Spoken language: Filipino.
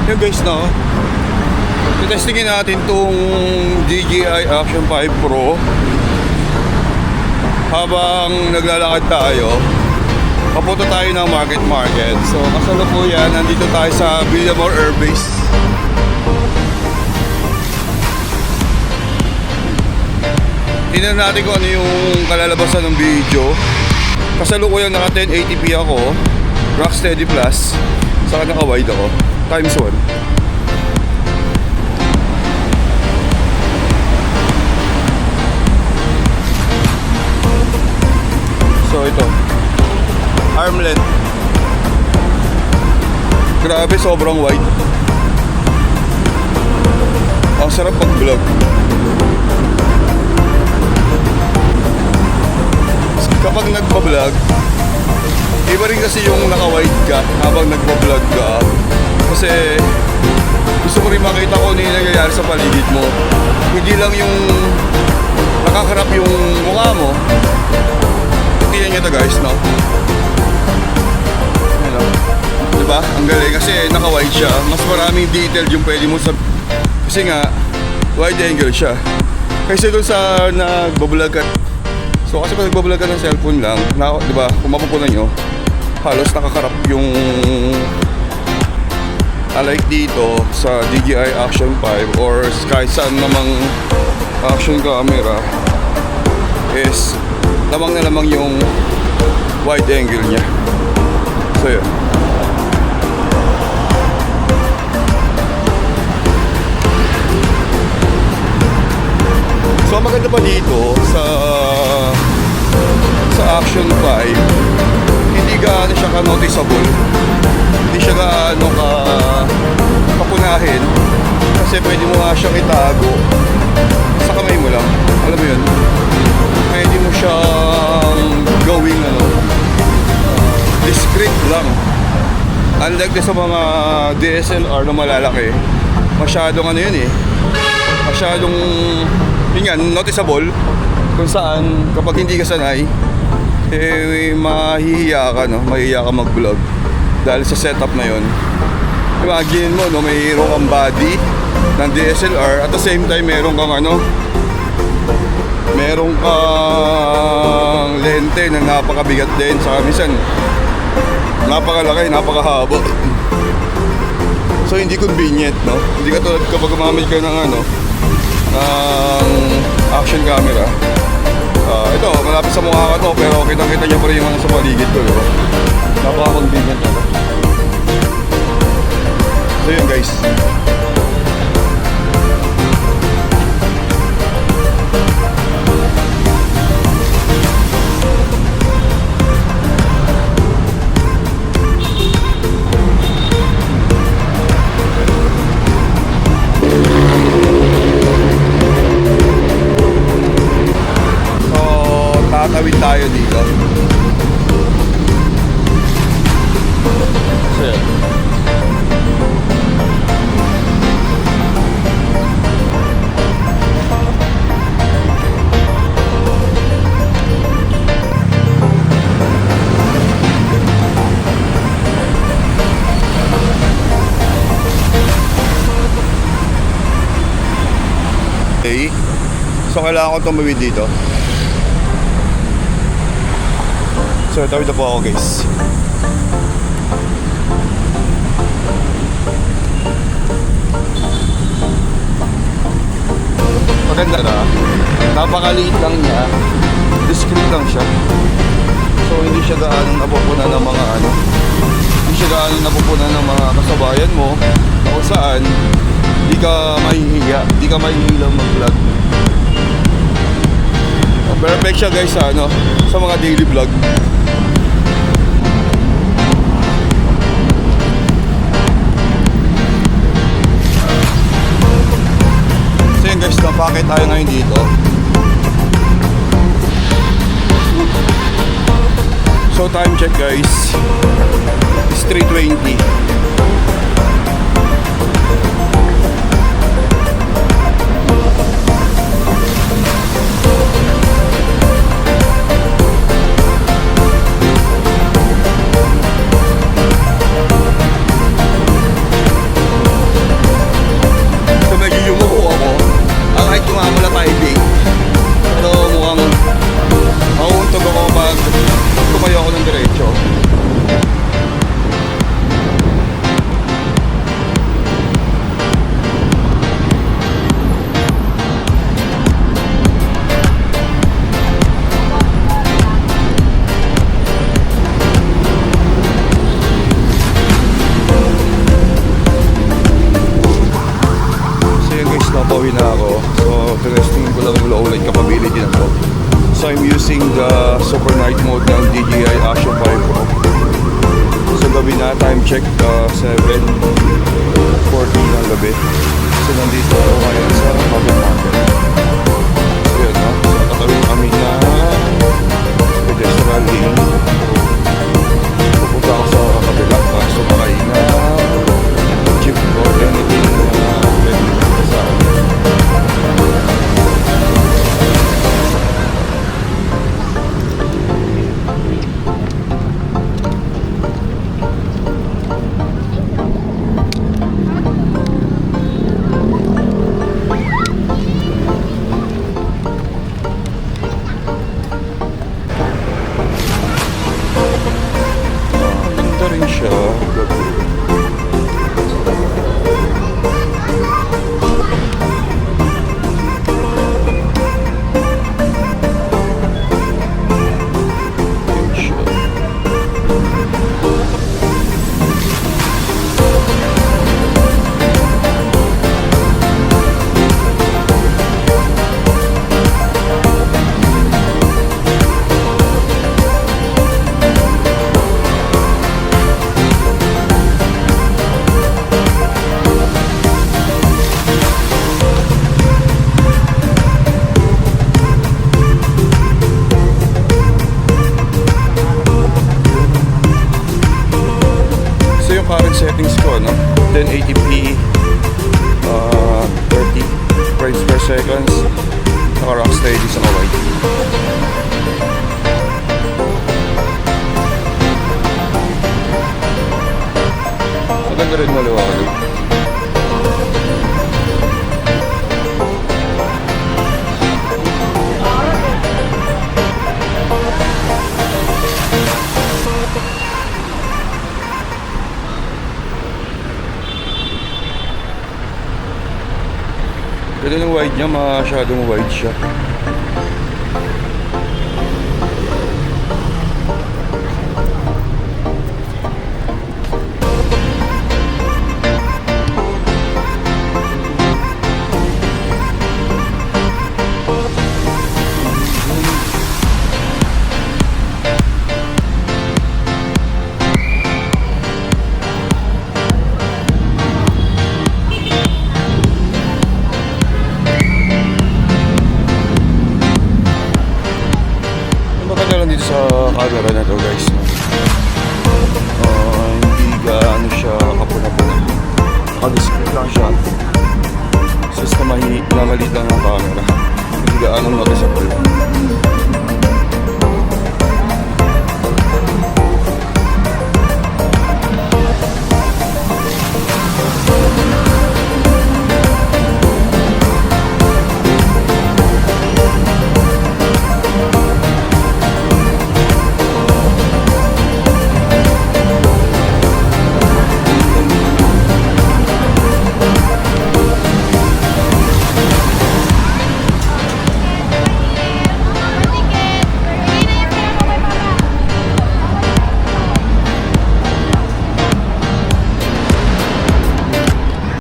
Yung guys, no, testingin natin tong DJI Action 5 Pro habang naglalakad tayo. Papunta tayo ng market. So kasalukuyan, nandito tayo sa Villamor Air Base. Tingnan natin kung ano yung kalalabasan ng video. Kasalukuyan naka 1080p ako, Rocksteady Plus, saka naka-wide ako, times 1. So ito, arm length. Grabe, sobrang wide. Ang sarap pag-vlog. Kapag nagpa-vlog, iba rin kasi yung naka-wide ka habang nagpa-vlog ka. Kasi gusto mo rin makita kung ano yung nangyayari sa paligid mo. Hindi lang yung nakakarap yung mukha mo. Tingnan nyo ito guys, no? Ano? Diba? Ang galing kasi naka-wide siya. Mas maraming detail yung pwede mo sabihin. Kasi nga, wide angle siya. Kasi doon sa nagbablog ka. So kasi pag nagbablog ka ng cellphone lang, diba? Kung mapupunan nyo, halos nakakarap yung unlike dito sa DJI Action 5 or kahit saan namang action camera is lamang na lamang yung wide angle niya. So yun. So maganda pa dito sa Action 5, hindi gaano siya ka-noticeable. Hindi siya gaano kapunahin. Kasi pwede mo nga siyang itago sa kamay mo lang. Alam mo yun? Pwede mo siyang gawing discreet lang. Unlike sa mga DSLR na malalaki, masyadong yun eh. Masyadong yun nga, noticeable. Kung saan kapag hindi ka sanay, mahihiya ka, no? Mahihiya ka mag-vlog dahil sa setup na yun. Imagine mo, no? Mayroon kang body ng DSLR at the same time meron kang meron kang lente na napakabigat din, saka minsan napakalaki, napakahaba. So hindi convenient, no? Hindi ka tulad kapag gumamit ka ng action camera. Ito, malapit sa mukha ka to, pero kitang-kita niya pa rin yung sa paligid ko, diba? Napaka-convenient na to. So yun guys. Tatawid tayo dito. So yun. Okay. So kailangan ko tumawid dito. So, tawid na po ako guys. Maganda na. Napakaliit lang niya. Discreet lang siya. So, hindi siya gaano napupunan ng mga hindi siya gaano napupunan ng mga kasabayan mo. Kung saan, di ka mahihilang mag-vlog. Perfect siya guys sa mga daily vlog. Guys, napakit tayo ngayon dito. So time check guys, it's 3:20. pauwi na ako. So, testing ko lang yung low light capability na to. So, I'm using the super night mode ng DJI Action 5 Pro. So, gabi na, time check, 7:40 ng gabi. So, nandito ako ngayon sa public market. So, yun, no? So, tatawin kami na pedestrian lane. Pupunta ako sa kabila para sumakay na jeep or anything na pwede sa akin. Ganda rin siya. Current settings ko, no? 1080p, 30 frames per seconds, naka rock steady sa wide. Maganda rin maliwanag. Ganda ng wide niya, masyadong wide siya. Dito sa camera na to, guys, no? Hindi gaano siya kapuna-puna, nakadisplay lang siya. So, mamalit lang ang camera, hindi gaano noticeable.